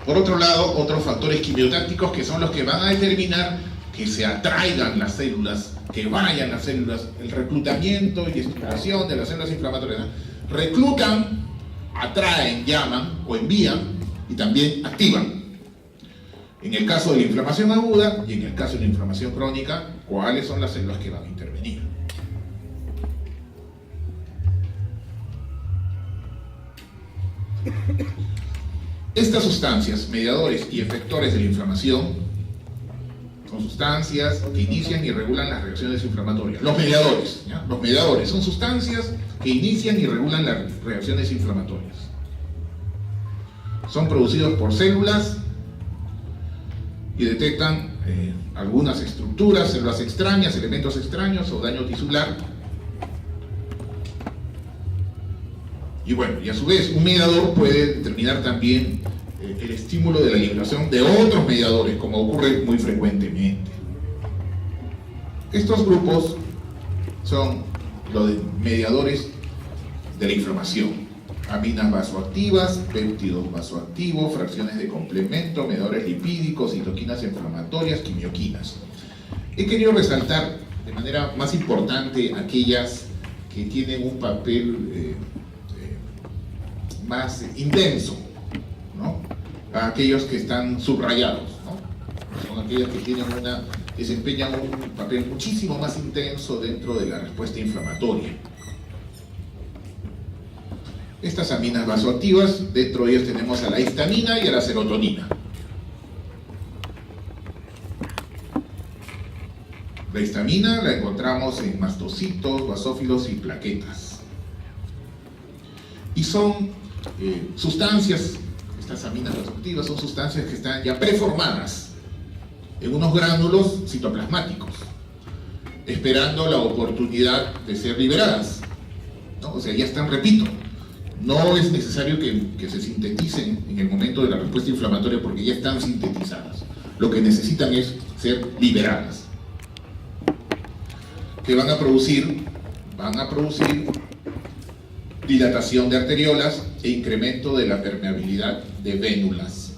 Por otro lado, otros factores quimiotácticos que son los que van a determinar que se atraigan las células, que vayan las células, el reclutamiento y estimulación de las células inflamatorias. Reclutan, atraen, llaman o envían y también activan. En el caso de la inflamación aguda y en el caso de la inflamación crónica, ¿cuáles son las células que van a intervenir? Estas sustancias, mediadores y efectores de la inflamación, son sustancias que inician y regulan las reacciones inflamatorias. Los mediadores, ¿ya? Los mediadores son sustancias que inician y regulan las reacciones inflamatorias. Son producidos por células y detectan algunas estructuras, células extrañas, elementos extraños o daño tisular. Y bueno, y a su vez, un mediador puede determinar también el estímulo de la liberación de otros mediadores, como ocurre muy frecuentemente. Estos grupos son los de mediadores de la inflamación: aminas vasoactivas, péptidos vasoactivos, fracciones de complemento, mediadores lipídicos, citoquinas inflamatorias, quimioquinas. He querido resaltar de manera más importante aquellas que tienen un papel más intenso, ¿no? Aquellos que están subrayados, ¿no? Son aquellos que desempeñan un papel muchísimo más intenso dentro de la respuesta inflamatoria. Estas aminas vasoactivas, dentro de ellas tenemos a la histamina y a la serotonina. La histamina la encontramos en mastocitos, basófilos y plaquetas. Y son sustancias, estas aminas vasoactivas son sustancias que están ya preformadas en unos gránulos citoplasmáticos, esperando la oportunidad de ser liberadas, ¿no? O sea, ya están, repito, no es necesario que se sinteticen en el momento de la respuesta inflamatoria porque ya están sintetizadas. Lo que necesitan es ser liberadas. Que van a producir dilatación de arteriolas e incremento de la permeabilidad de vénulas.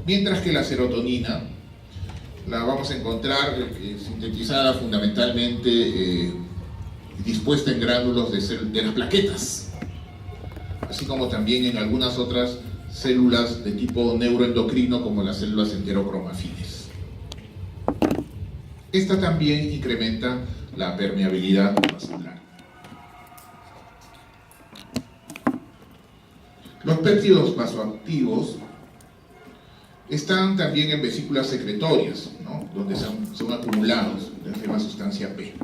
Mientras que la serotonina la vamos a encontrar sintetizada fundamentalmente dispuesta en gránulos de las plaquetas, así como también en algunas otras células de tipo neuroendocrino como las células enterocromafines. Esta también incrementa la permeabilidad vascular. Los péptidos vasoactivos están también en vesículas secretorias, ¿no? Donde son acumulados de la sustancia P.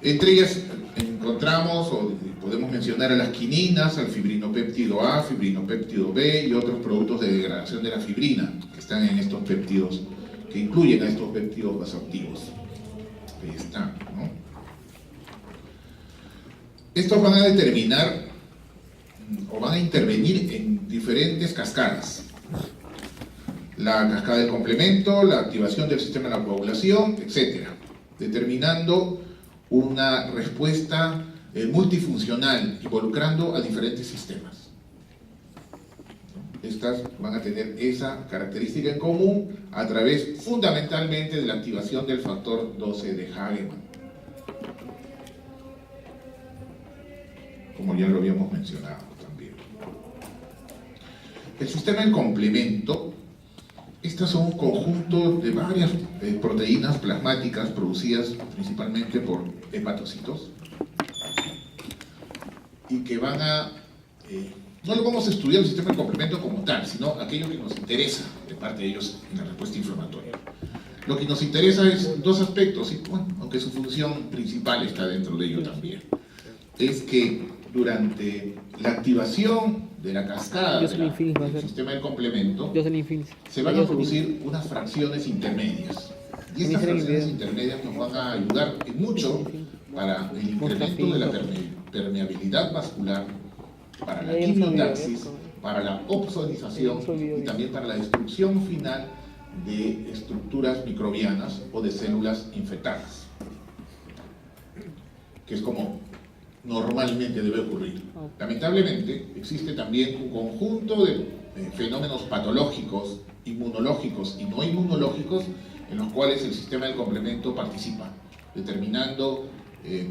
Entre ellas encontramos o podemos mencionar a las quininas, al fibrinopéptido A, fibrinopéptido B y otros productos de degradación de la fibrina que están en estos péptidos, que incluyen a estos péptidos vasoactivos. Ahí están, ¿no? Estos van a determinar o van a intervenir en diferentes cascadas. La cascada del complemento, la activación del sistema de la coagulación, etc. Determinando una respuesta multifuncional, involucrando a diferentes sistemas. Estas van a tener esa característica en común a través fundamentalmente de la activación del factor 12 de Hagemann, como ya lo habíamos mencionado también. El sistema del complemento, estas son un conjunto de varias proteínas plasmáticas producidas principalmente por hepatocitos y que van a... no lo vamos a estudiar el sistema de complemento como tal, sino aquello que nos interesa de parte de ellos en la respuesta inflamatoria. Lo que nos interesa es dos aspectos, y bueno, aunque su función principal está dentro de ello también. Es que durante la activación de la cascada del sistema de complemento, se van a producir unas fracciones intermedias. Y estas fracciones intermedias nos van a ayudar en mucho para el incremento de la permeabilidad vascular, para la quimiotaxis, para la opsonización y también para la destrucción final de estructuras microbianas o de células infectadas, que es como normalmente debe ocurrir. Lamentablemente, existe también un conjunto de fenómenos patológicos, inmunológicos y no inmunológicos, en los cuales el sistema del complemento participa, determinando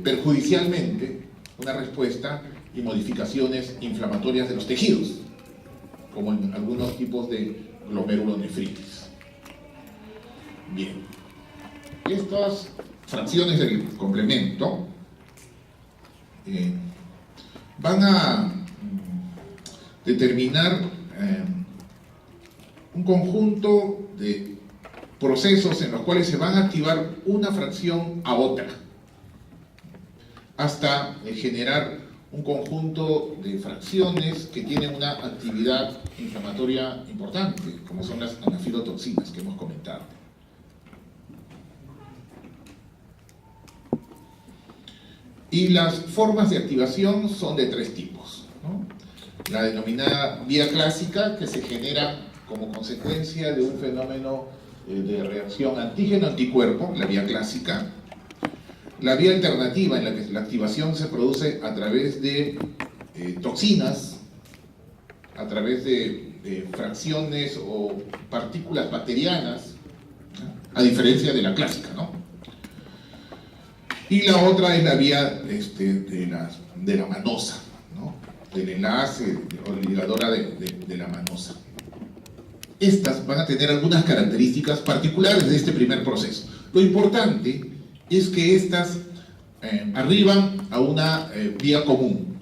perjudicialmente una respuesta y modificaciones inflamatorias de los tejidos, como en algunos tipos de glomerulonefritis. Bien, estas fracciones del complemento van a determinar un conjunto de procesos en los cuales se van a activar una fracción a otra, hasta generar un conjunto de fracciones que tienen una actividad inflamatoria importante, como son las anafilotoxinas que hemos comentado. Y las formas de activación son de tres tipos, ¿no? La denominada vía clásica, que se genera como consecuencia de un fenómeno de reacción antígeno-anticuerpo, la vía clásica. La vía alternativa, en la que la activación se produce a través de toxinas, a través de fracciones o partículas bacterianas, ¿no? A diferencia de la clásica, ¿no? Y la otra es la vía de la manosa, ¿no? Del enlace o ligadora de la manosa. Estas van a tener algunas características particulares de este primer proceso. Lo importante es que estas arriban a una vía común.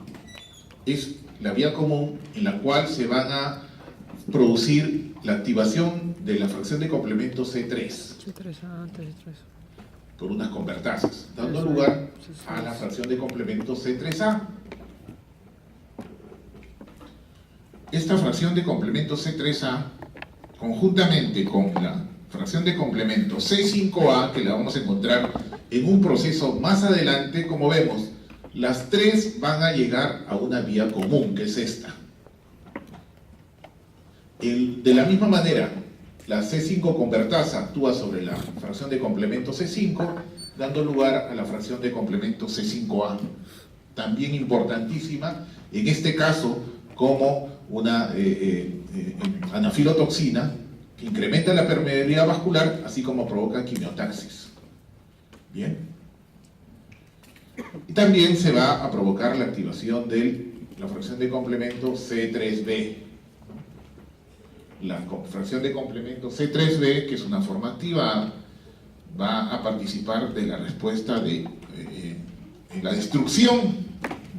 Es la vía común en la cual se van a producir la activación de la fracción de complemento C3 por unas convertasas, dando lugar a la fracción de complemento C3A. Esta fracción de complemento C3A, conjuntamente con la fracción de complemento C5A, que la vamos a encontrar en un proceso más adelante, como vemos, las tres van a llegar a una vía común, que es esta. De la misma manera, la C5 convertasa actúa sobre la fracción de complemento C5, dando lugar a la fracción de complemento C5A, también importantísima, en este caso como una anafilotoxina que incrementa la permeabilidad vascular, así como provoca quimiotaxis. Bien. Y también se va a provocar la activación de la fracción de complemento C3b. La fracción de complemento C3b, que es una forma activada, va a participar de la respuesta de la destrucción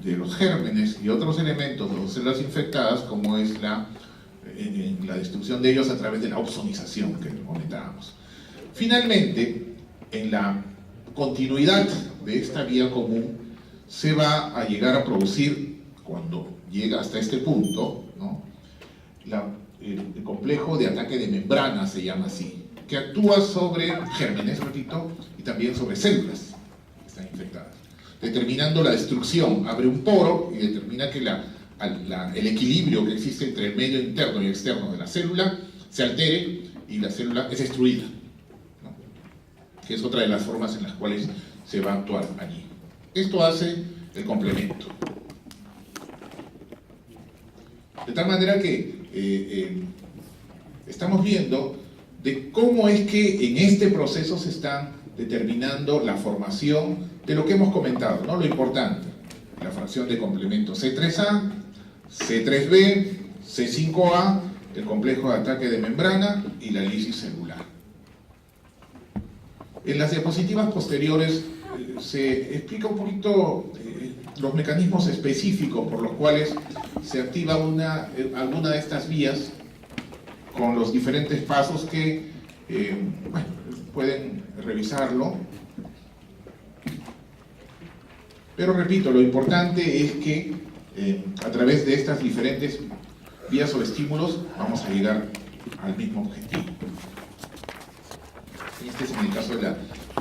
de los gérmenes y otros elementos de las células infectadas, como es la destrucción de ellos a través de la opsonización que comentábamos. Finalmente, en la continuidad de esta vía común, se va a llegar a producir, cuando llega hasta este punto, ¿no? El complejo de ataque de membrana, se llama así, que actúa sobre gérmenes, repito, y también sobre células que están infectadas, determinando la destrucción. Abre un poro y determina que el equilibrio que existe entre el medio interno y externo de la célula se altere y la célula es destruida, ¿no? Que es otra de las formas en las cuales se va a actuar allí. Esto hace el complemento. De tal manera que estamos viendo de cómo es que en este proceso se está determinando la formación de lo que hemos comentado, ¿no? Lo importante, la fracción de complemento C3A, C3b, C5A, el complejo de ataque de membrana y la lisis celular. En las diapositivas posteriores se explica un poquito los mecanismos específicos por los cuales se activa alguna de estas vías, con los diferentes pasos que bueno, pueden revisarlo. Pero repito, lo importante es que a través de estas diferentes vías o estímulos vamos a llegar al mismo objetivo. Este es en el caso de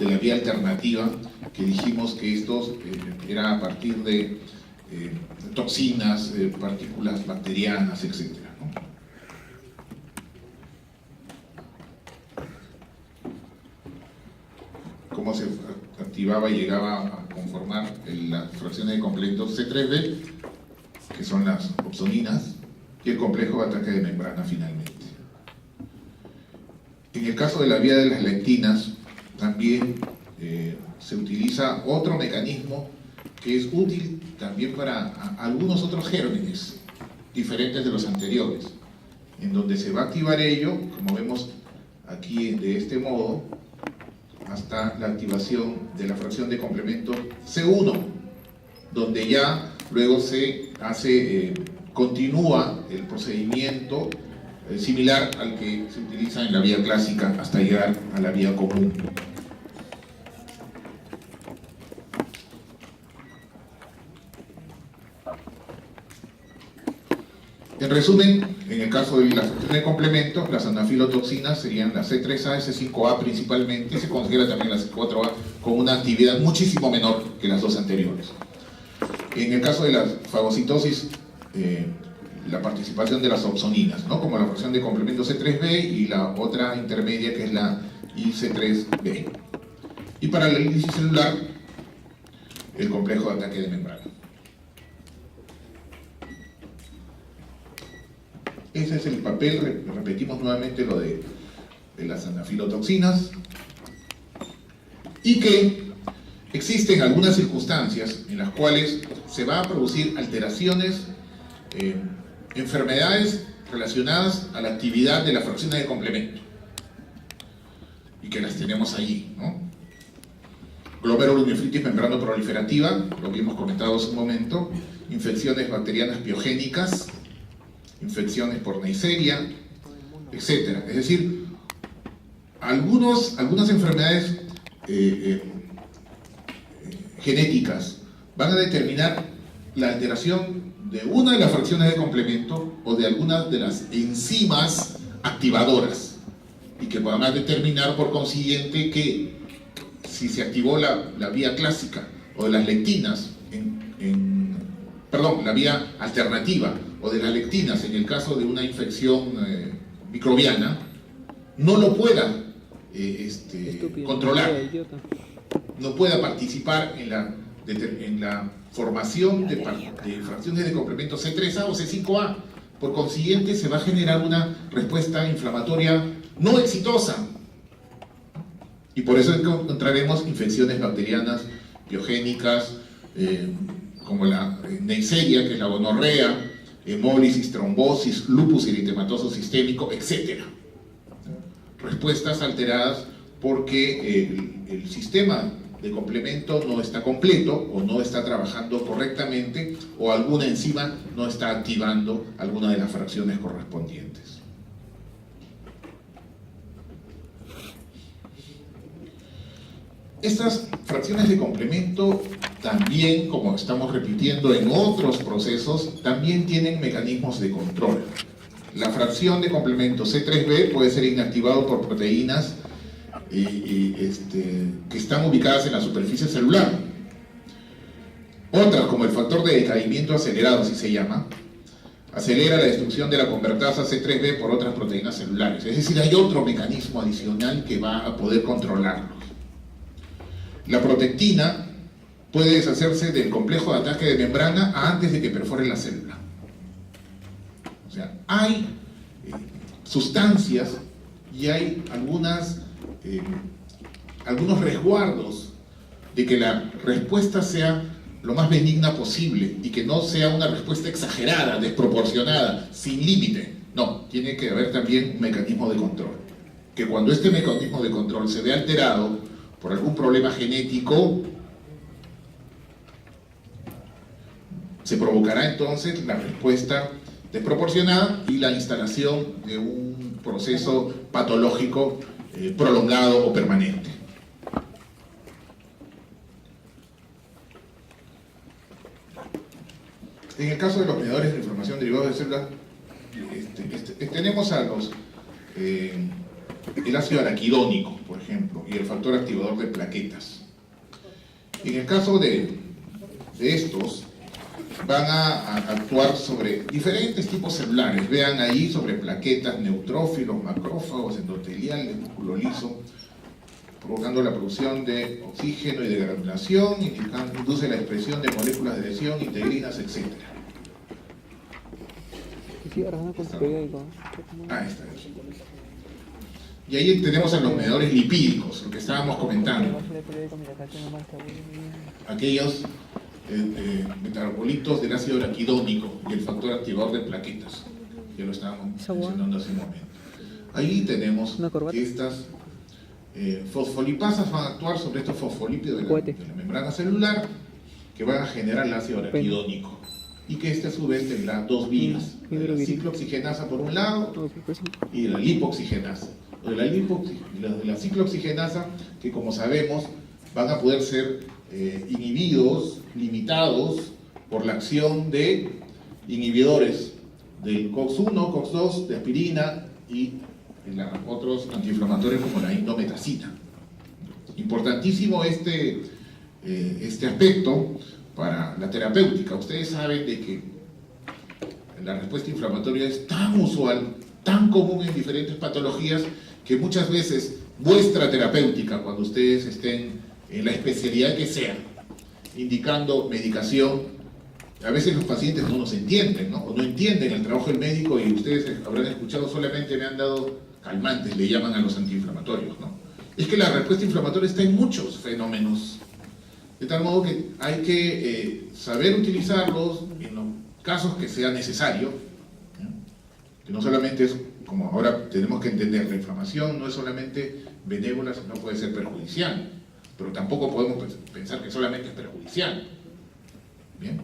la vía alternativa, que dijimos que esto era a partir de toxinas, partículas bacterianas, etc., ¿no? Cómo se activaba y llegaba con conformar las fracciones de complementos C3b, que son las opsoninas, y el complejo de ataque de membrana finalmente. En el caso de la vía de las lectinas, también se utiliza otro mecanismo que es útil también para algunos otros gérmenes diferentes de los anteriores, en donde se va a activar ello, como vemos aquí de este modo, hasta la activación de la fracción de complemento C1, donde ya luego se hace, continúa el procedimiento similar al que se utiliza en la vía clásica hasta llegar a la vía común. En resumen, en el caso de la fracción de complemento, las anafilotoxinas serían la C3A, C5A principalmente, y se considera también la C4A con una actividad muchísimo menor que las dos anteriores. En el caso de la fagocitosis, la participación de las opsoninas, ¿no? Como la fracción de complemento C3b y la otra intermedia que es la IC3b. Y para la lisis celular, el complejo de ataque de membrana. Ese es el papel, repetimos nuevamente lo de las anafilotoxinas, y que existen algunas circunstancias en las cuales se va a producir alteraciones, enfermedades relacionadas a la actividad de las fracciones de complemento, y que las tenemos allí, ¿no? Glomerulonefritis membrano proliferativa, lo que hemos comentado hace un momento, infecciones bacterianas piogénicas, infecciones por Neisseria, etc. Es decir, algunas enfermedades genéticas van a determinar la alteración de una de las fracciones de complemento o de algunas de las enzimas activadoras, y que van a determinar por consiguiente que si se activó la vía clásica o de las lectinas, la vía alternativa o de las lectinas en el caso de una infección microbiana, no lo pueda controlar, no pueda participar en la formación de fracciones de complemento C3A o C5A. Por consiguiente, se va a generar una respuesta inflamatoria no exitosa, y por eso encontraremos infecciones bacterianas piogénicas, como la Neisseria, que es la gonorrea, hemólisis, trombosis, lupus eritematoso sistémico, etc. Respuestas alteradas porque el sistema de complemento no está completo, o no está trabajando correctamente, o alguna enzima no está activando alguna de las fracciones correspondientes. Estas fracciones de complemento también, como estamos repitiendo en otros procesos, también tienen mecanismos de control. La fracción de complemento C3b puede ser inactivado por proteínas que están ubicadas en la superficie celular. Otras, como el factor de decaimiento acelerado, así se llama, acelera la destrucción de la convertasa C3b por otras proteínas celulares. Es decir, hay otro mecanismo adicional que va a poder controlarlos. La protectina puede deshacerse del complejo de ataque de membrana antes de que perfore la célula. O sea, hay sustancias y hay algunos resguardos de que la respuesta sea lo más benigna posible y que no sea una respuesta exagerada, desproporcionada, sin límite. No, tiene que haber también un mecanismo de control. Que cuando este mecanismo de control se ve alterado por algún problema genético, se provocará entonces la respuesta desproporcionada y la instalación de un proceso patológico prolongado o permanente. En el caso de los mediadores de información derivados de células, tenemos a el ácido araquidónico, por ejemplo, y el factor activador de plaquetas. En el caso de estos, van a actuar sobre diferentes tipos celulares. Vean ahí sobre plaquetas, neutrófilos, macrófagos, endoteliales, músculo liso. provocando la producción de oxígeno y de granulación, induce la expresión de moléculas de lesión, integrinas, etc. Ah, está. Y ahí tenemos a los medidores lipídicos, lo que estábamos comentando. Aquellos metabolitos del ácido araquidónico y el factor activador de plaquetas, que lo estábamos mencionando hace un momento. Ahí tenemos que estas fosfolipasas van a actuar sobre estos fosfolípidos de la membrana celular, que van a generar el ácido araquidónico, y que este a su vez tendrá dos vías, la ciclooxigenasa por un lado y la lipoxigenasa. De la ciclooxigenasa, que como sabemos van a poder ser inhibidos, limitados por la acción de inhibidores del COX-1, COX-2, de aspirina y otros antiinflamatorios como la indometacina. Importantísimo este aspecto para la terapéutica. Ustedes saben de que la respuesta inflamatoria es tan usual, tan común en diferentes patologías, que muchas veces vuestra terapéutica, cuando ustedes estén en la especialidad que sea, indicando medicación, a veces los pacientes no nos entienden, ¿no? O no entienden el trabajo del médico, y ustedes habrán escuchado: solamente me han dado calmantes, le llaman a los antiinflamatorios, ¿no? Es que la respuesta inflamatoria está en muchos fenómenos, de tal modo que hay que saber utilizarlos en los casos que sea necesario, ¿no? Que no solamente es, como ahora tenemos que entender, la inflamación no es solamente benévola, sino puede ser perjudicial, pero tampoco podemos pensar que solamente es perjudicial. Bien,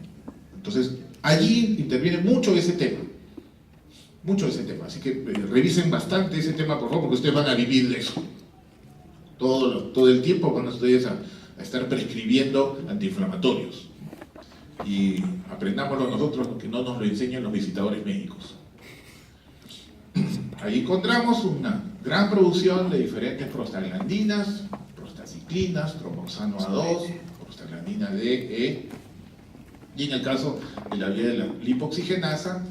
entonces allí interviene mucho ese tema, así que revisen bastante ese tema, por favor, porque ustedes van a vivir de eso. Todo el tiempo van ustedes a estar prescribiendo antiinflamatorios, y aprendámoslo nosotros, que no nos lo enseñan los visitadores médicos. Ahí encontramos una gran producción de diferentes prostaglandinas, prostaciclinas, tromboxano A2, prostaglandina D, E, y en el caso de la vía de la lipoxigenasa,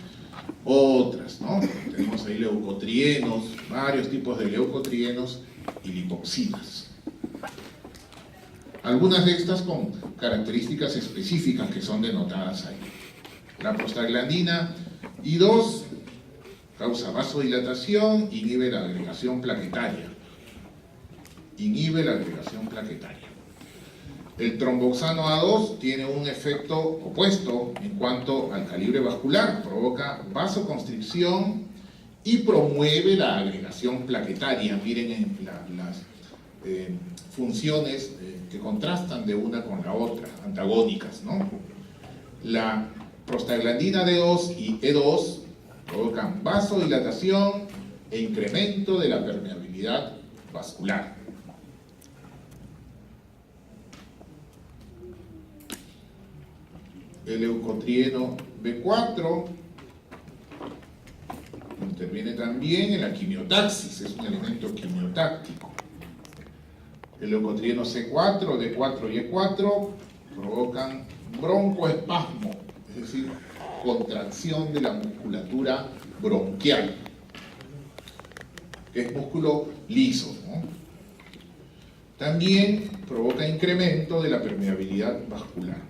otras, ¿no? Tenemos ahí leucotrienos, varios tipos de leucotrienos y lipoxinas. Algunas de estas con características específicas que son denotadas ahí. La prostaglandina I2 causa vasodilatación, inhibe la agregación plaquetaria. El tromboxano A2 tiene un efecto opuesto en cuanto al calibre vascular, provoca vasoconstricción y promueve la agregación plaquetaria. Miren en las funciones que contrastan de una con la otra, antagónicas, ¿no? La prostaglandina D2 y E2 provocan vasodilatación e incremento de la permeabilidad vascular. El leucotrieno B4 interviene también en la quimiotaxis, es un elemento quimiotáctico. El leucotrieno C4, D4 y E4 provocan broncoespasmo, es decir, contracción de la musculatura bronquial, que es músculo liso, ¿no? También provoca incremento de la permeabilidad vascular.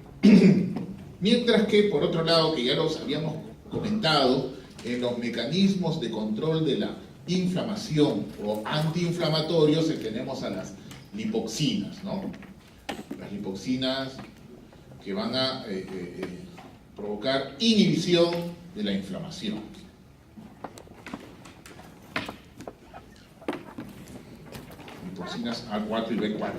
Mientras que, por otro lado, que ya los habíamos comentado, en los mecanismos de control de la inflamación o antiinflamatorios, tenemos a las lipoxinas, ¿no? Las lipoxinas que van a provocar inhibición de la inflamación. Lipoxinas A4 y B4.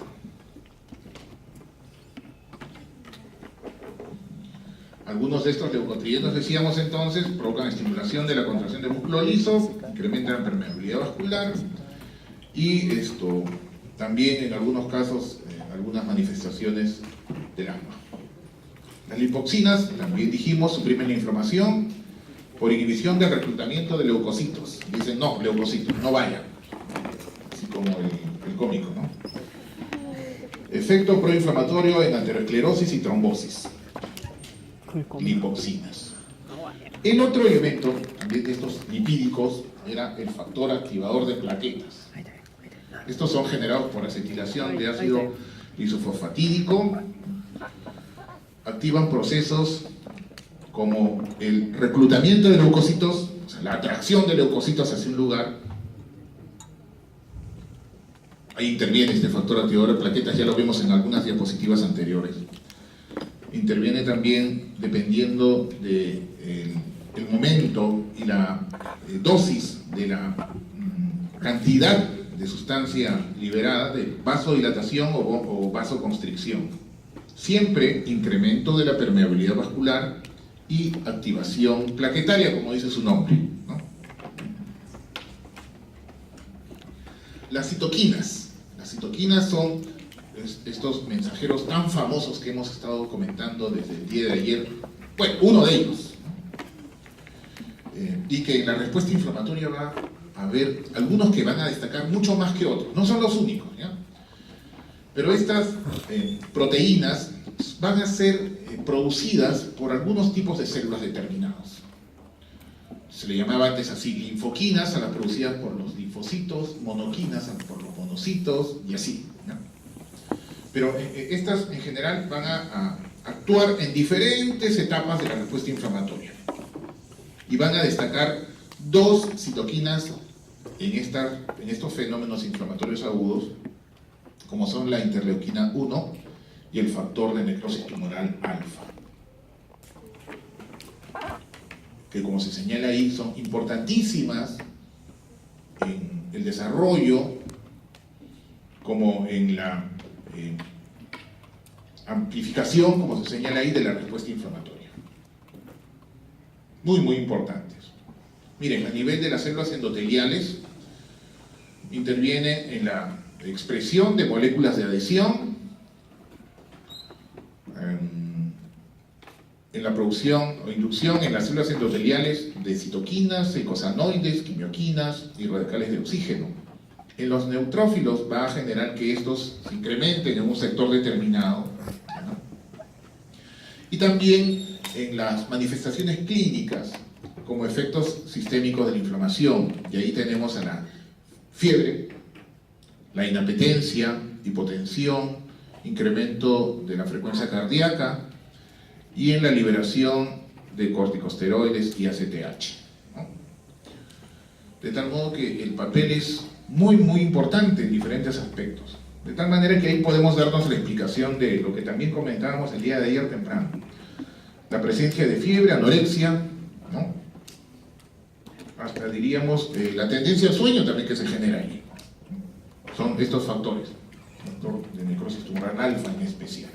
Algunos de estos leucotrienos, decíamos entonces, provocan estimulación de la contracción del músculo liso, incrementan la permeabilidad vascular y también en algunos casos algunas manifestaciones del asma. Las lipoxinas, también dijimos, suprimen la inflamación por inhibición del reclutamiento de leucocitos. Dicen: no, leucocitos, no vayan. Así como el cómico, ¿no? Efecto proinflamatorio en aterosclerosis y trombosis. Lipoxinas. El otro elemento también de estos lipídicos era el factor activador de plaquetas. Estos son generados por acetilación de ácido isofosfatídico, activan procesos como el reclutamiento de leucocitos, o sea, la atracción de leucocitos hacia un lugar. Ahí interviene este factor activador de plaquetas, ya lo vimos en algunas diapositivas anteriores. Interviene también dependiendo del momento y la dosis de la cantidad de sustancia liberada, de vasodilatación o vasoconstricción. Siempre incremento de la permeabilidad vascular y activación plaquetaria, como dice su nombre, ¿no? Las citoquinas. Las citoquinas son estos mensajeros tan famosos que hemos estado comentando desde el día de ayer. Bueno, uno de ellos, ¿no? Y que en la respuesta inflamatoria va a haber algunos que van a destacar mucho más que otros. No son los únicos, ¿ya? Pero estas proteínas van a ser producidas por algunos tipos de células determinados. Se le llamaba antes así linfoquinas a las producidas por los linfocitos, monoquinas por los monocitos y así, ¿no? Pero estas en general van a actuar en diferentes etapas de la respuesta inflamatoria y van a destacar dos citoquinas en estos fenómenos inflamatorios agudos, como son la interleuquina 1 y el factor de necrosis tumoral alfa, que, como se señala ahí, son importantísimas en el desarrollo, como en la amplificación, como se señala ahí, de la respuesta inflamatoria. Muy, muy importantes. Miren, a nivel de las células endoteliales, interviene en la expresión de moléculas de adhesión, en la producción o inducción en las células endoteliales de citoquinas, eicosanoides, quimioquinas y radicales de oxígeno. En los neutrófilos va a generar que estos se incrementen en un sector determinado, ¿no? Y también en las manifestaciones clínicas como efectos sistémicos de la inflamación, y ahí tenemos a la fiebre, la inapetencia, hipotensión, incremento de la frecuencia cardíaca y en la liberación de corticosteroides y ACTH, ¿no? De tal modo que el papel es muy, muy importante en diferentes aspectos. De tal manera que ahí podemos darnos la explicación de lo que también comentábamos el día de ayer temprano. La presencia de fiebre, anorexia, ¿no? Hasta diríamos la tendencia al sueño también que se genera ahí. Son estos factores, factor de necrosis tumoral alfa en especial.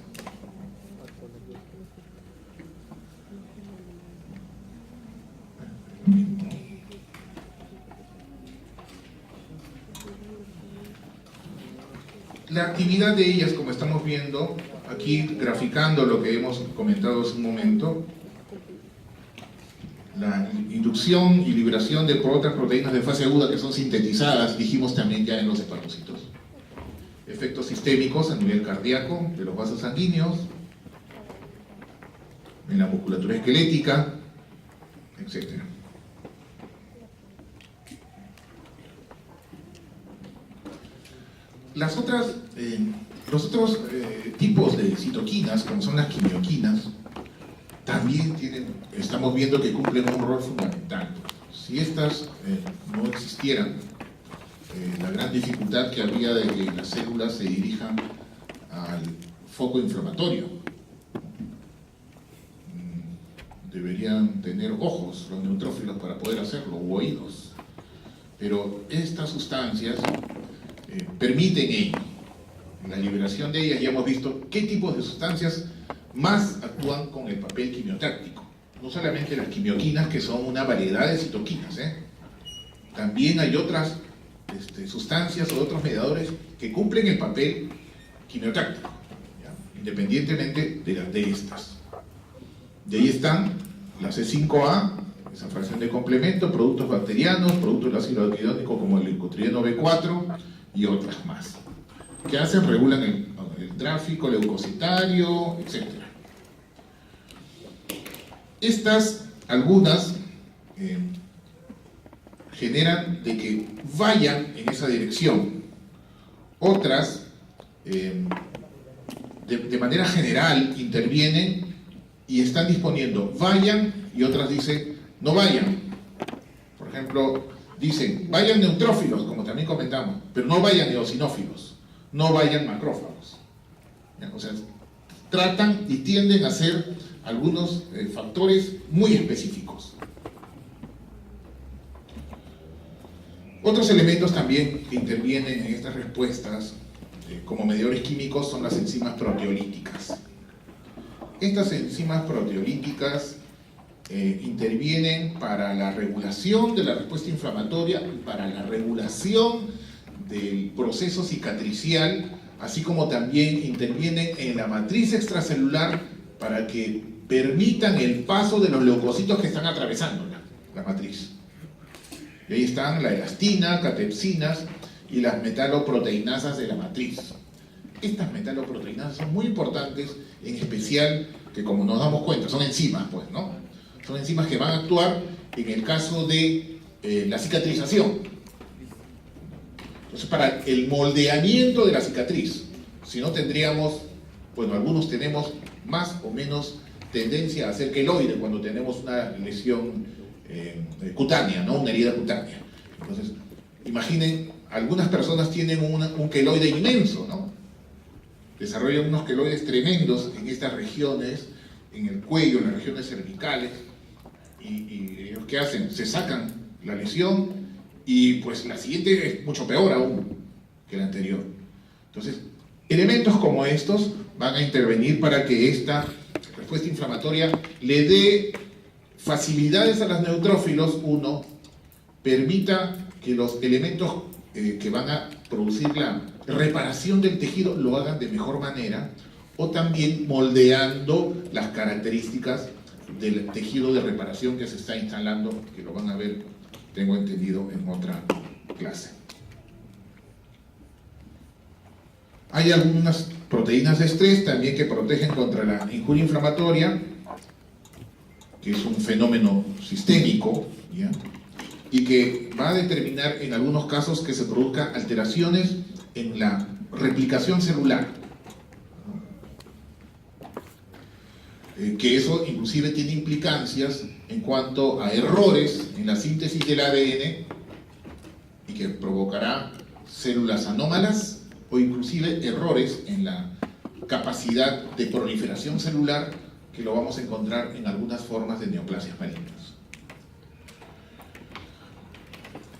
La actividad de ellas, como estamos viendo, aquí graficando lo que hemos comentado hace un momento, la inducción y liberación de otras proteínas de fase aguda que son sintetizadas, dijimos también ya en los hepatocitos. Efectos sistémicos a nivel cardíaco, de los vasos sanguíneos, en la musculatura esquelética, etc. Los otros tipos de citoquinas, como son las quimioquinas, también estamos viendo que cumplen un rol fundamental. Si estas no existieran, la gran dificultad que habría de que las células se dirijan al foco inflamatorio. Deberían tener ojos los neutrófilos para poder hacerlo, u oídos. Pero estas sustancias permiten ello. En la liberación de ellas ya hemos visto qué tipos de sustancias más actúan con el papel quimiotáctico. No solamente las quimioquinas, que son una variedad de citoquinas, también hay otras sustancias o otros mediadores que cumplen el papel quimiotáctico, ¿ya? Independientemente de estas. De ahí están la C5A, esa fracción de complemento, productos bacterianos, productos del ácido araquidónico como el leucotrieno B4 y otras más, que regulan el tráfico leucocitario, etc. Estas, algunas, generan de que vayan en esa dirección, Otras, de manera general, intervienen y están disponiendo vayan, y otras dicen no vayan. Por ejemplo, dicen vayan neutrófilos, como también comentamos, pero no vayan eosinófilos, no vayan macrófagos. O sea, tratan y tienden a ser algunos factores muy específicos. Otros elementos también que intervienen en estas respuestas como mediadores químicos son las enzimas proteolíticas. Estas enzimas proteolíticas intervienen para la regulación de la respuesta inflamatoria y para la regulación del proceso cicatricial, así como también intervienen en la matriz extracelular para que permitan el paso de los leucocitos que están atravesando la matriz. Y ahí están la elastina, catepsinas y las metaloproteinasas de la matriz. Estas metaloproteinasas son muy importantes, en especial que, como nos damos cuenta, son enzimas, pues, ¿no? Son enzimas que van a actuar en el caso de la cicatrización. Entonces, para el moldeamiento de la cicatriz, si no tendríamos, bueno, algunos tenemos más o menos tendencia a ser queloide cuando tenemos una lesión cutánea, ¿no? Una herida cutánea. Entonces, imaginen, algunas personas tienen un queloide inmenso, ¿no? Desarrollan unos queloides tremendos en estas regiones, en el cuello, en las regiones cervicales, y ellos ¿qué hacen? Se sacan la lesión y pues la siguiente es mucho peor aún que la anterior. Entonces, elementos como estos van a intervenir para que esta respuesta inflamatoria le dé facilidades a los neutrófilos, uno, permita que los elementos que van a producir la reparación del tejido lo hagan de mejor manera, o también moldeando las características del tejido de reparación que se está instalando, que lo van a ver, tengo entendido, en otra clase. Hay algunas proteínas de estrés también que protegen contra la injuria inflamatoria, que es un fenómeno sistémico, ¿ya? Y que va a determinar en algunos casos que se produzcan alteraciones en la replicación celular, que eso inclusive tiene implicancias en cuanto a errores en la síntesis del ADN y que provocará células anómalas o inclusive errores en la capacidad de proliferación celular, que lo vamos a encontrar en algunas formas de neoplasias malignas.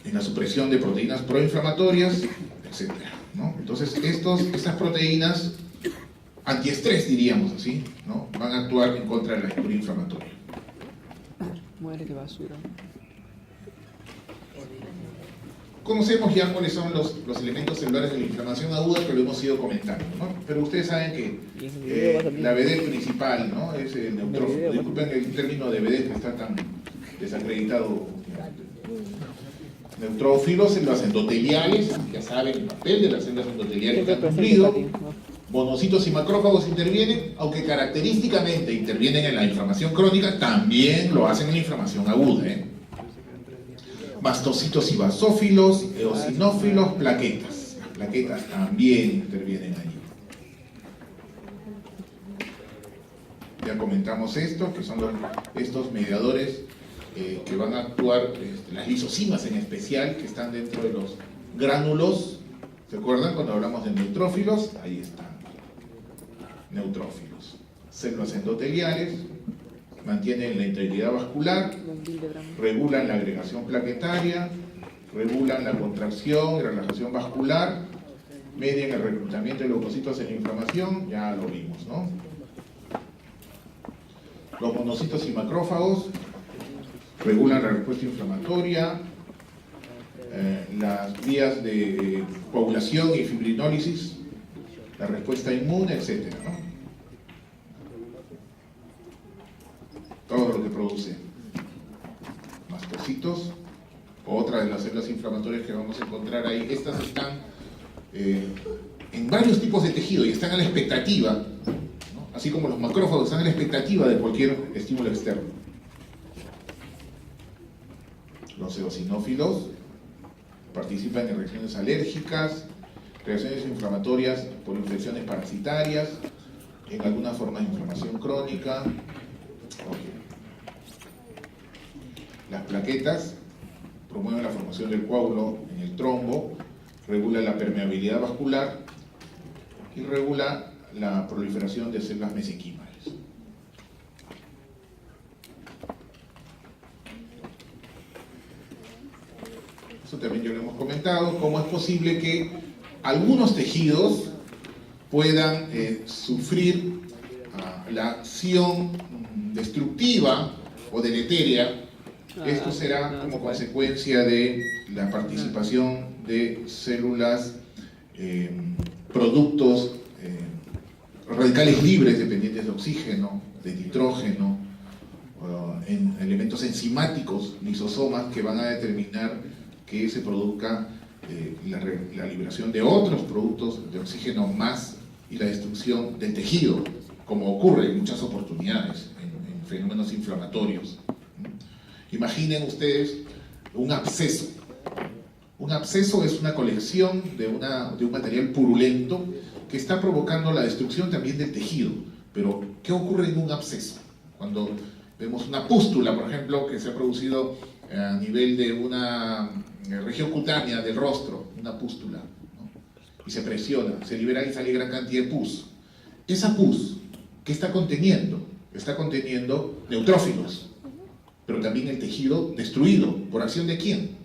En la supresión de proteínas proinflamatorias, etc., ¿no? Entonces, estas proteínas antiestrés, diríamos así, ¿no? Van a actuar en contra de la injuria inflamatoria. Muere de basura. Conocemos ya cuáles son los elementos celulares de la inflamación aguda, que lo hemos ido comentando, ¿no? Pero ustedes saben que la vedette principal, ¿no? Es el neutrófilo. Disculpen el término de vedette que está tan desacreditado. Neutrófilos, células endoteliales, ya saben el papel de las células endoteliales que han cumplido. Monocitos y macrófagos intervienen, aunque característicamente intervienen en la inflamación crónica, también lo hacen en la inflamación aguda, ¿eh? Mastocitos y basófilos, eosinófilos, plaquetas. Las plaquetas también intervienen allí. Ya comentamos esto, que son estos mediadores que van a actuar, las lisosimas en especial, que están dentro de los gránulos. ¿Se acuerdan cuando hablamos de neutrófilos? Ahí están. Neutrófilos. Células endoteliales, mantienen la integridad vascular, regulan la agregación plaquetaria, regulan la contracción y relajación vascular, median el reclutamiento de leucocitos en la inflamación, ya lo vimos, ¿no? Los monocitos y macrófagos regulan la respuesta inflamatoria, las vías de coagulación y fibrinólisis, la respuesta inmune, etc., ¿no? Todo lo que produce mastocitos, otra de las células inflamatorias que vamos a encontrar ahí. Estas están en varios tipos de tejido y están a la expectativa, ¿no? Así como los macrófagos están a la expectativa de cualquier estímulo externo. Los eosinófilos participan en reacciones alérgicas, reacciones inflamatorias por infecciones parasitarias, en alguna forma de inflamación crónica. Las plaquetas promueven la formación del coágulo en el trombo, regula la permeabilidad vascular y regula la proliferación de células mesenquimales. Eso también ya lo hemos comentado, cómo es posible que algunos tejidos puedan sufrir la acción destructiva o deletérea. Esto será como consecuencia de la participación de células, productos, radicales libres dependientes de oxígeno, de nitrógeno, en elementos enzimáticos, lisosomas, que van a determinar que se produzca la liberación de otros productos de oxígeno más y la destrucción del tejido, como ocurre en muchas oportunidades en fenómenos inflamatorios. Imaginen ustedes un absceso. Un absceso es una colección de un material purulento que está provocando la destrucción también del tejido. Pero, ¿qué ocurre en un absceso? Cuando vemos una pústula, por ejemplo, que se ha producido a nivel de una región cutánea del rostro, una pústula, ¿no? Y se presiona, se libera y sale gran cantidad de pus. Esa pus, ¿qué está conteniendo? Está conteniendo neutrófilos, pero también el tejido destruido. ¿Por acción de quién?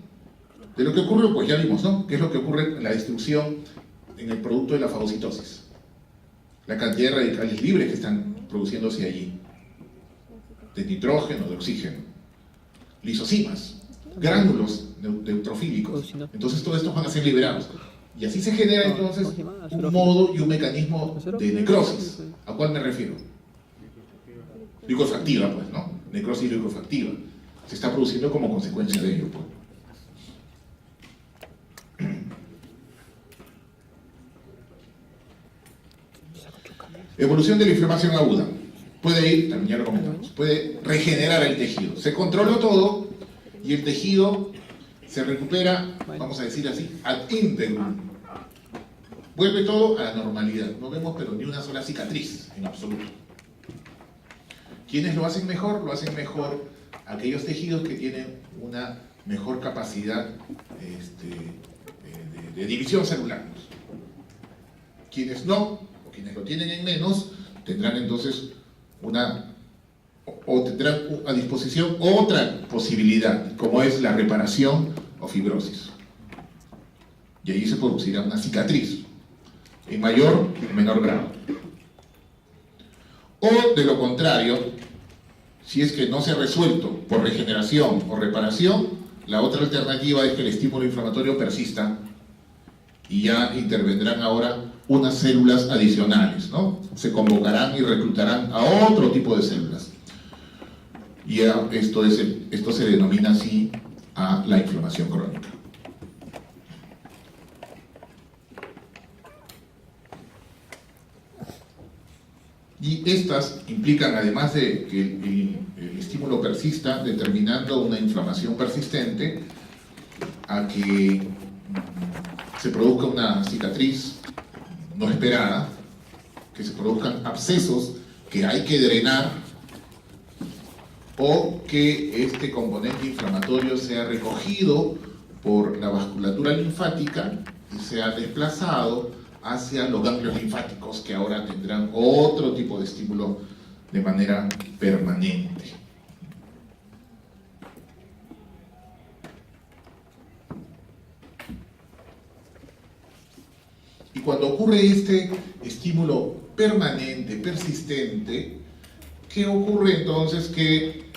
De lo que ocurre, pues ya vimos, ¿no? ¿Qué es lo que ocurre en la destrucción en el producto de la fagocitosis? La cantidad de radicales libres que están produciéndose allí, de nitrógeno, de oxígeno, lisosimas, gránulos neutrofílicos. Entonces todos estos van a ser liberados. Y así se genera entonces un modo y un mecanismo de necrosis. ¿A cuál me refiero? Licuefactiva, pues, ¿no? Necrosis licuefactiva. Se está produciendo como consecuencia de ello, pues. Evolución de la inflamación aguda. Puede ir, también ya lo comentamos, puede regenerar el tejido. Se controla todo y el tejido se recupera, vamos a decir así, ad integrum. Vuelve todo a la normalidad. No vemos pero ni una sola cicatriz en absoluto. ¿Quiénes lo hacen mejor? Lo hacen mejor aquellos tejidos que tienen una mejor capacidad de división celular. Quienes no, o quienes lo tienen en menos, tendrán entonces tendrán a disposición otra posibilidad, como es la reparación o fibrosis. Y ahí se producirá una cicatriz, en mayor o menor grado. O de lo contrario, si es que no se ha resuelto por regeneración o reparación, la otra alternativa es que el estímulo inflamatorio persista y ya intervendrán ahora unas células adicionales, ¿no? Se convocarán y reclutarán a otro tipo de células. Y esto se denomina así a la inflamación crónica. Y estas implican, además de que el estímulo persista, determinando una inflamación persistente, a que se produzca una cicatriz no esperada, que se produzcan abscesos que hay que drenar, o que este componente inflamatorio sea recogido por la vasculatura linfática y sea desplazado hacia los ganglios linfáticos, que ahora tendrán otro tipo de estímulo de manera permanente. Y cuando ocurre este estímulo permanente, persistente, ¿qué ocurre entonces? Que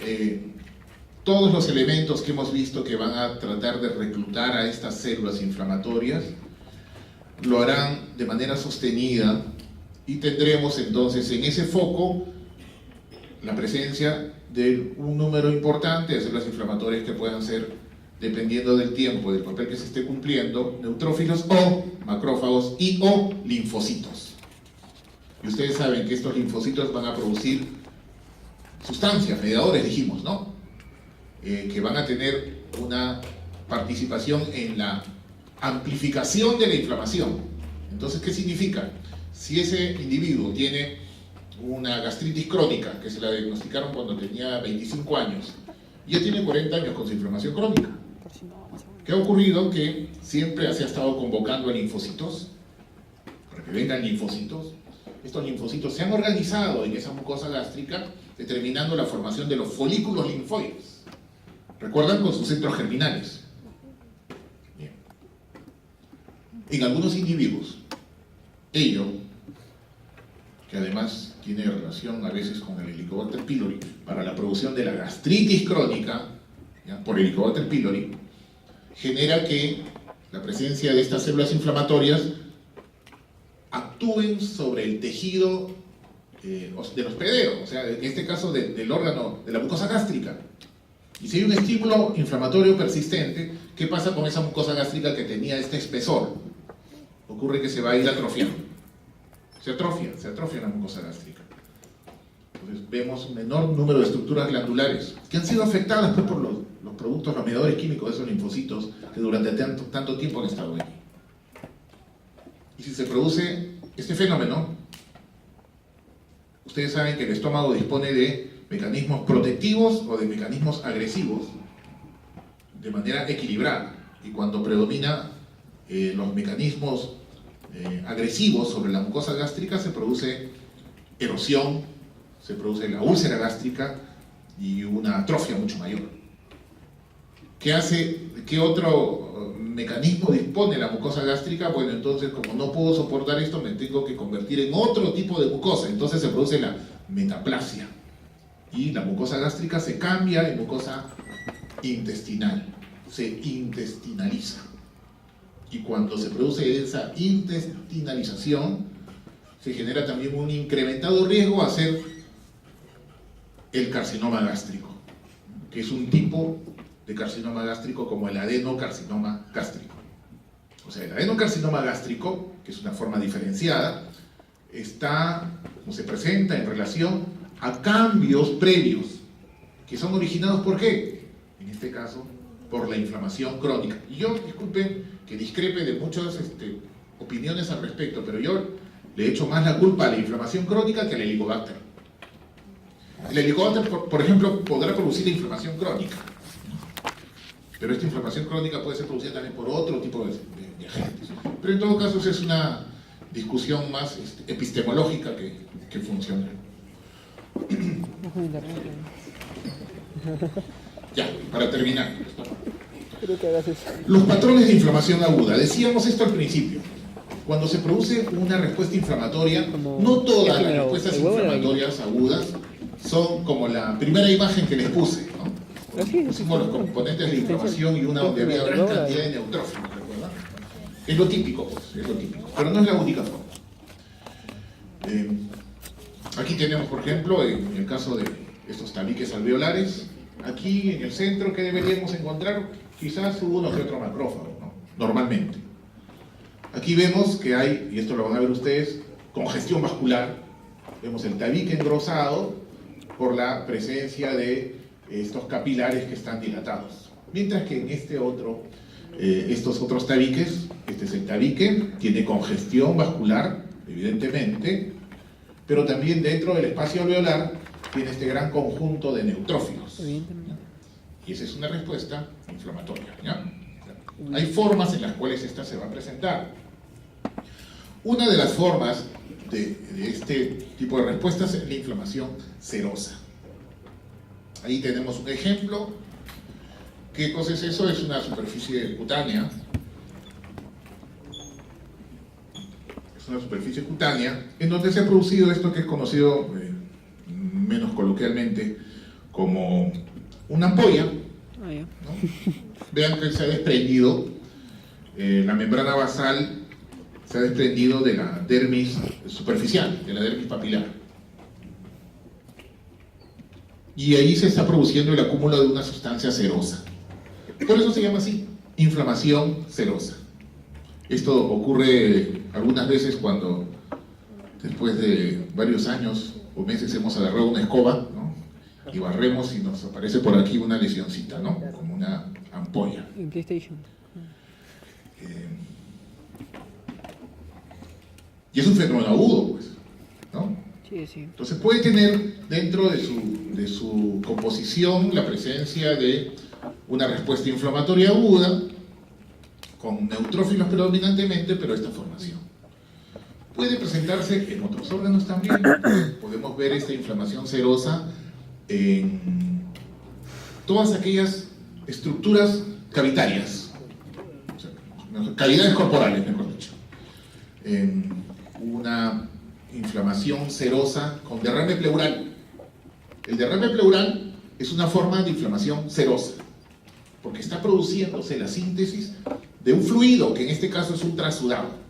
todos los elementos que hemos visto que van a tratar de reclutar a estas células inflamatorias lo harán de manera sostenida y tendremos entonces en ese foco la presencia de un número importante de células inflamatorias que puedan ser, dependiendo del tiempo, del papel que se esté cumpliendo, neutrófilos o macrófagos y o linfocitos. Y ustedes saben que estos linfocitos van a producir sustancias, mediadores, dijimos, ¿no? Que van a tener una participación en la amplificación de la inflamación. Entonces, ¿qué significa? Si ese individuo tiene una gastritis crónica, que se la diagnosticaron cuando tenía 25 años, y ya tiene 40 años con su inflamación crónica, ¿qué ha ocurrido? Que siempre se ha estado convocando a linfocitos, para que vengan linfocitos. Estos linfocitos se han organizado en esa mucosa gástrica, determinando la formación de los folículos linfoides. ¿Recuerdan? Con sus centros germinales. Bien. En algunos individuos, ello, que además tiene relación a veces con el Helicobacter pylori, para la producción de la gastritis crónica, ¿ya?, por Helicobacter pylori, genera que la presencia de estas células inflamatorias actúen sobre el tejido del hospedero, o sea, en este caso del órgano, de la mucosa gástrica. Y si hay un estímulo inflamatorio persistente, ¿qué pasa con esa mucosa gástrica que tenía este espesor? Ocurre que se va a ir atrofiando. Se atrofia la mucosa gástrica. Entonces vemos un enorme número de estructuras glandulares que han sido afectadas pues, por los productos, los mediadores químicos de esos linfocitos que durante tanto tiempo han estado allí. Y si se produce este fenómeno, ustedes saben que el estómago dispone de mecanismos protectivos o de mecanismos agresivos de manera equilibrada. Y cuando predomina los mecanismos agresivos sobre la mucosa gástrica, se produce erosión, se produce la úlcera gástrica y una atrofia mucho mayor. ¿Qué otro mecanismo dispone la mucosa gástrica? Bueno, entonces, como no puedo soportar esto, me tengo que convertir en otro tipo de mucosa. Entonces se produce la metaplasia. Y la mucosa gástrica se cambia en mucosa intestinal. Se intestinaliza. Y cuando se produce esa intestinalización, se genera también un incrementado riesgo a hacer el carcinoma gástrico, que es un tipo de carcinoma gástrico como el adenocarcinoma gástrico. O sea, el adenocarcinoma gástrico, que es una forma diferenciada, se presenta en relación a cambios previos, que son originados ¿por qué? En este caso, por la inflamación crónica. Y yo, disculpen que discrepe de muchas opiniones al respecto, pero yo le echo más la culpa a la inflamación crónica que al Helicobacter. El Helicobacter, por ejemplo, podrá producir inflamación crónica, pero esta inflamación crónica puede ser producida también por otro tipo de agentes. Pero en todo caso, esa es una discusión más epistemológica que funcional. Ya, para terminar. Creo que hagas eso. Los patrones de inflamación aguda. Decíamos esto al principio. Cuando se produce una respuesta inflamatoria, no todas las respuestas inflamatorias agudas son como la primera imagen que les puse, ¿no? Pusimos los componentes de la inflamación y una donde había gran cantidad de neutrófilos, ¿recuerdan? Es lo típico, pues, es lo típico. Pero no es la única forma. Aquí tenemos, por ejemplo, en el caso de estos tabiques alveolares, aquí en el centro, ¿qué deberíamos encontrar? Quizás uno que otro macrófago, ¿no? Normalmente. Aquí vemos que hay, y esto lo van a ver ustedes, congestión vascular. Vemos el tabique engrosado por la presencia de estos capilares que están dilatados. Mientras que en estos otros tabiques, este es el tabique, tiene congestión vascular, evidentemente, pero también dentro del espacio alveolar tiene este gran conjunto de neutrófilos. Y esa es una respuesta inflamatoria, ¿ya? Hay formas en las cuales esta se va a presentar. Una de las formas de este tipo de respuestas es la inflamación serosa. Ahí tenemos un ejemplo. ¿Qué cosa es eso? Es una superficie cutánea. Es una superficie cutánea en donde se ha producido esto que es conocido menos coloquialmente como una ampolla, ¿no? Vean que se ha desprendido, la membrana basal se ha desprendido de la dermis superficial, de la dermis papilar. Y ahí se está produciendo el acúmulo de una sustancia serosa. Por eso se llama así, inflamación serosa. Esto ocurre algunas veces cuando, después de varios años o meses, hemos agarrado una escoba, ¿no? Y barremos y nos aparece por aquí una lesioncita, ¿no? Como una ampolla. En PlayStation. Y es un fenómeno agudo, pues, ¿no? Sí, sí. Entonces puede tener dentro de su composición la presencia de una respuesta inflamatoria aguda, con neutrófilos predominantemente, pero esta formación. Puede presentarse en otros órganos también. Podemos ver esta inflamación serosa en todas aquellas estructuras cavitarias, o sea, cavidades corporales, mejor dicho. En una inflamación serosa con derrame pleural. El derrame pleural es una forma de inflamación serosa, porque está produciéndose la síntesis de un fluido, que en este caso es un trasudado.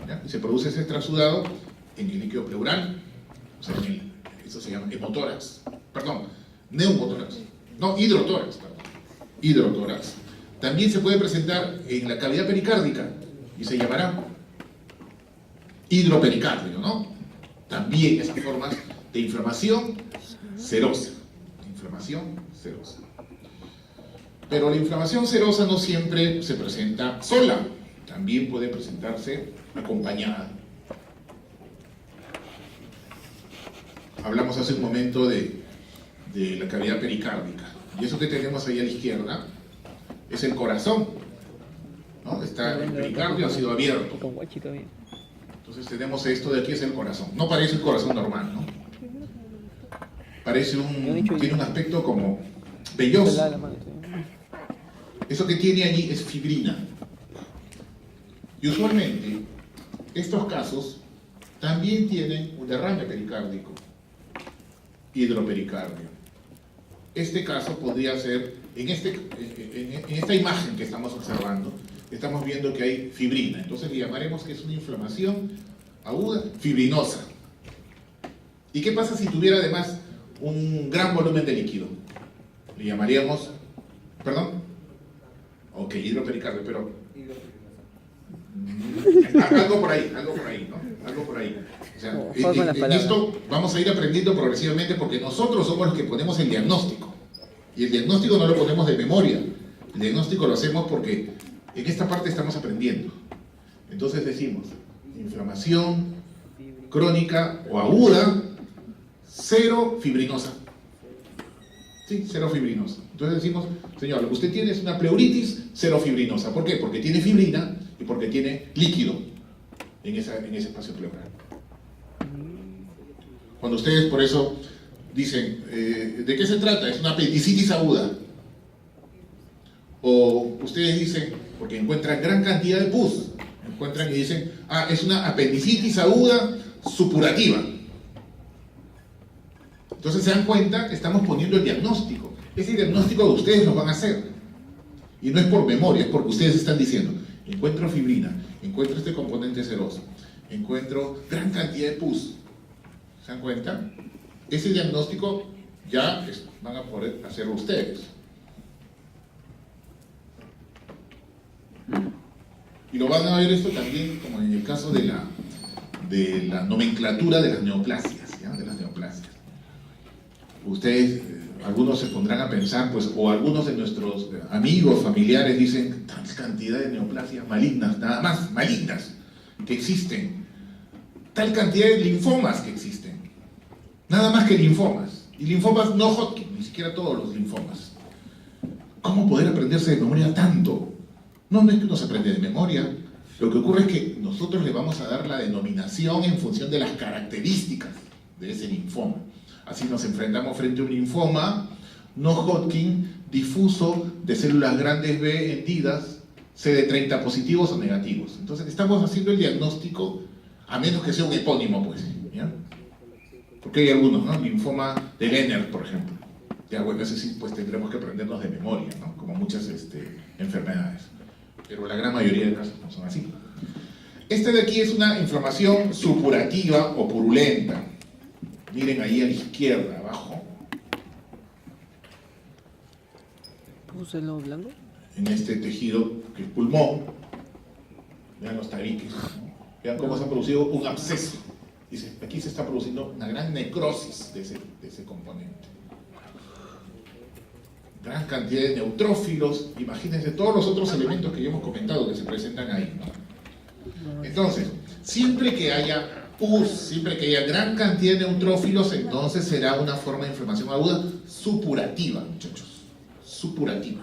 ¿Ya? Y se produce ese trasudado en el líquido pleural, o sea, eso se llama hemotórax, perdón, neumotórax, no, hidrotórax, perdón, hidrotórax. También se puede presentar en la cavidad pericárdica y se llamará hidropericardio, ¿no? También esas formas de inflamación serosa, inflamación serosa. Pero la inflamación serosa no siempre se presenta sola, también puede presentarse acompañada. Hablamos hace un momento de la cavidad pericárdica, y eso que tenemos ahí a la izquierda es el corazón, ¿no? Está el pericardio, ha sido abierto. Entonces tenemos esto de aquí, es el corazón. No parece un corazón normal, ¿no? Tiene un aspecto como velloso. Eso que tiene allí es fibrina. Y usualmente estos casos también tienen un derrame pericárdico, hidropericardio. Este caso podría ser, en esta imagen que estamos observando, estamos viendo que hay fibrina. Entonces le llamaremos que es una inflamación aguda fibrinosa. ¿Y qué pasa si tuviera además un gran volumen de líquido? Le llamaríamos, ¿perdón? Ok, hidropericardio, pero algo por ahí, ¿no? Algo por ahí. O sea, en esto vamos a ir aprendiendo progresivamente, porque nosotros somos los que ponemos el diagnóstico. Y el diagnóstico no lo ponemos de memoria. El diagnóstico lo hacemos porque en esta parte estamos aprendiendo. Entonces decimos, inflamación crónica o aguda, cero fibrinosa. Sí, cero fibrinosa. Entonces decimos, señor, lo que usted tiene es una pleuritis cero fibrinosa. ¿Por qué? Porque tiene fibrina y porque tiene líquido en ese espacio pleural. Cuando ustedes por eso dicen, ¿de qué se trata? Es una apendicitis aguda. O ustedes dicen, porque encuentran gran cantidad de pus, encuentran y dicen, es una apendicitis aguda supurativa. Entonces se dan cuenta que estamos poniendo el diagnóstico. Ese diagnóstico de ustedes lo van a hacer. Y no es por memoria, es porque ustedes están diciendo, encuentro fibrina, encuentro este componente seroso, encuentro gran cantidad de pus. ¿Se dan cuenta? Ese diagnóstico ya van a poder hacerlo ustedes. Y lo van a ver esto también como en el caso de la nomenclatura de las neoplasias, ¿ya? De las neoplasias. Ustedes, algunos se pondrán a pensar, pues, o algunos de nuestros amigos, familiares dicen, tal cantidad de neoplasias malignas, nada más, malignas, que existen, tal cantidad de linfomas que existen, nada más que linfomas, y linfomas no Hodgkin, ni siquiera todos los linfomas. ¿Cómo poder aprenderse de memoria tanto? No es que uno se aprende de memoria, lo que ocurre es que nosotros le vamos a dar la denominación en función de las características de ese linfoma. Así nos enfrentamos frente a un linfoma no Hodgkin difuso de células grandes B hendidas, CD30 positivos o negativos. Entonces estamos haciendo el diagnóstico, a menos que sea un epónimo, pues, ¿ya? Porque hay algunos, ¿no? Linfoma de Lenner, por ejemplo. Ya, bueno, ese sí, pues tendremos que aprendernos de memoria, ¿no? Como muchas enfermedades. Pero la gran mayoría de casos no son así. Este de aquí es una inflamación supurativa o purulenta. Miren ahí a la izquierda, abajo. ¿Púselo blanco? En este tejido que es pulmón. Vean los tabiques, ¿no? Vean cómo se ha producido un absceso. Dice, aquí se está produciendo una gran necrosis de ese componente. Gran cantidad de neutrófilos. Imagínense todos los otros elementos que ya hemos comentado que se presentan ahí, ¿no? Entonces, siempre que haya pus, siempre que haya gran cantidad de neutrófilos, entonces será una forma de inflamación aguda supurativa, muchachos. Supurativa.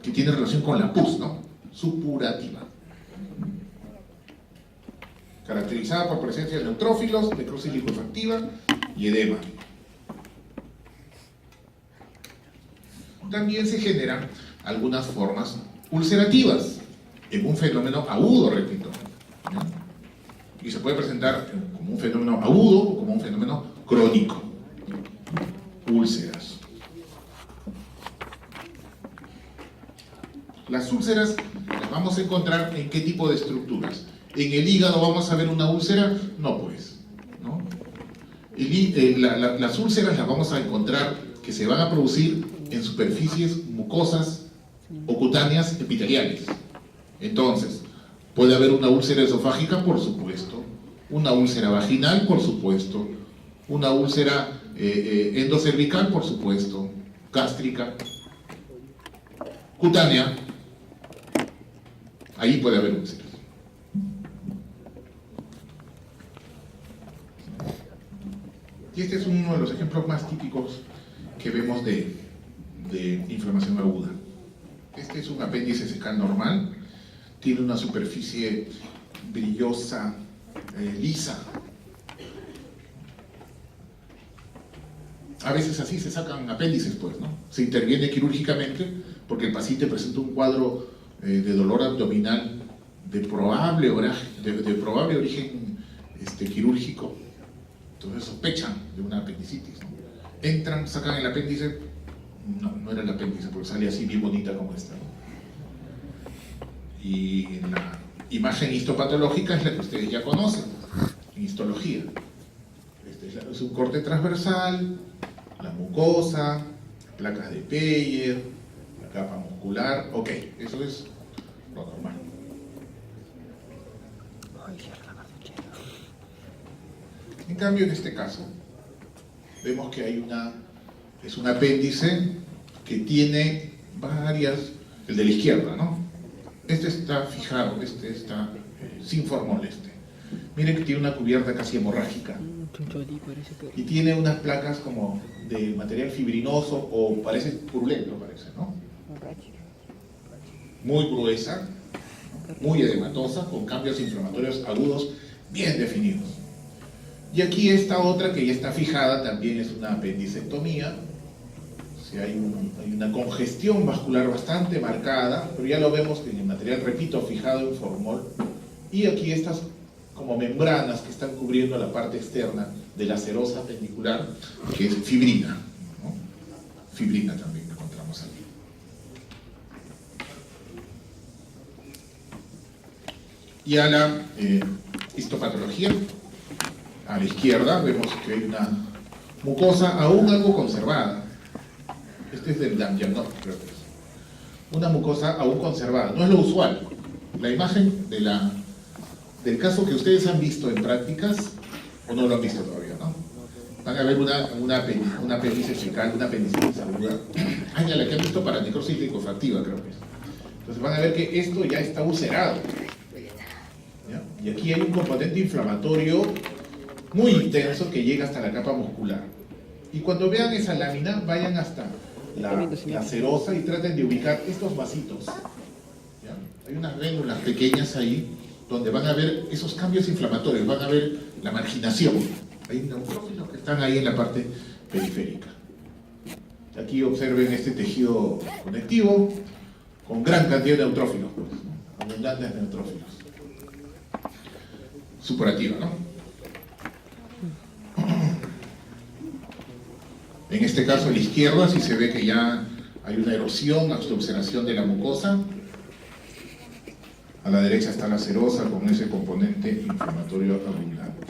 Que tiene relación con la pus, ¿no? Supurativa. Caracterizada por presencia de neutrófilos, necrosis licuefactiva y edema. También se generan algunas formas ulcerativas en un fenómeno agudo, repito, ¿no? Y se puede presentar como un fenómeno agudo o como un fenómeno crónico. Úlceras. Las úlceras las vamos a encontrar en qué tipo de estructuras. ¿En el hígado vamos a ver una úlcera? No, pues, ¿no? Las úlceras las vamos a encontrar que se van a producir en superficies mucosas o cutáneas epiteliales. Entonces, puede haber una úlcera esofágica, por supuesto, una úlcera vaginal, por supuesto, una úlcera endocervical, por supuesto, gástrica, cutánea. Ahí puede haber úlceras. Y este es uno de los ejemplos más típicos que vemos de inflamación aguda. Este es un apéndice secal normal, tiene una superficie brillosa, lisa. A veces así se sacan apéndices, pues, ¿no? Se interviene quirúrgicamente porque el paciente presenta un cuadro de dolor abdominal de probable origen quirúrgico. Entonces sospechan de una apendicitis, ¿no? Entran, sacan el apéndice, no era el apéndice porque sale así bien bonita como esta, ¿no? Y la imagen histopatológica es la que ustedes ya conocen, en histología. Este es un corte transversal, la mucosa, placas de Peyer, la capa muscular, ok, eso es lo normal. En cambio, en este caso, vemos que es un apéndice que tiene varias, el de la izquierda, ¿no? Este está fijado, este está sin formol, Miren que tiene una cubierta casi hemorrágica. Y tiene unas placas como de material fibrinoso o parece purulento, ¿no? Muy gruesa, muy edematosa, con cambios inflamatorios agudos bien definidos. Y aquí esta otra que ya está fijada también es una apendicectomía. O sea, hay una congestión vascular bastante marcada, pero ya lo vemos en el material, repito, fijado en formol. Y aquí estas como membranas que están cubriendo la parte externa de la serosa apendicular, que es fibrina, ¿no? Fibrina también que encontramos aquí. Y a la histopatología, a la izquierda vemos que hay una mucosa aún algo conservada. Este es del Damjanov, creo que es. Una mucosa aún conservada, no es lo usual. La imagen del caso que ustedes han visto en prácticas, o no lo han visto todavía, ¿no? Van a ver una apéndice fecal, una apendicitis aguda. Ay, la que han visto para necrosis licuefactiva, creo que es. Entonces van a ver que esto ya está ulcerado, ¿ya? Y aquí hay un componente inflamatorio muy intenso que llega hasta la capa muscular. Y cuando vean esa lámina, vayan hasta la serosa y traten de ubicar estos vasitos, ¿ya? Hay unas vénulas pequeñas ahí donde van a ver esos cambios inflamatorios, van a ver la marginación. Hay neutrófilos que están ahí en la parte periférica. Aquí observen este tejido conectivo con gran cantidad de neutrófilos, pues, ¿no? Abundantes neutrófilos. Supurativa, ¿no? En este caso a la izquierda sí se ve que ya hay una erosión, una ulceración de la mucosa. A la derecha está la serosa con ese componente inflamatorio abundante.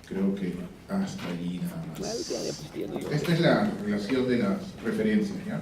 Creo que hasta allí nada más. Esta es la relación de las referencias, ¿ya?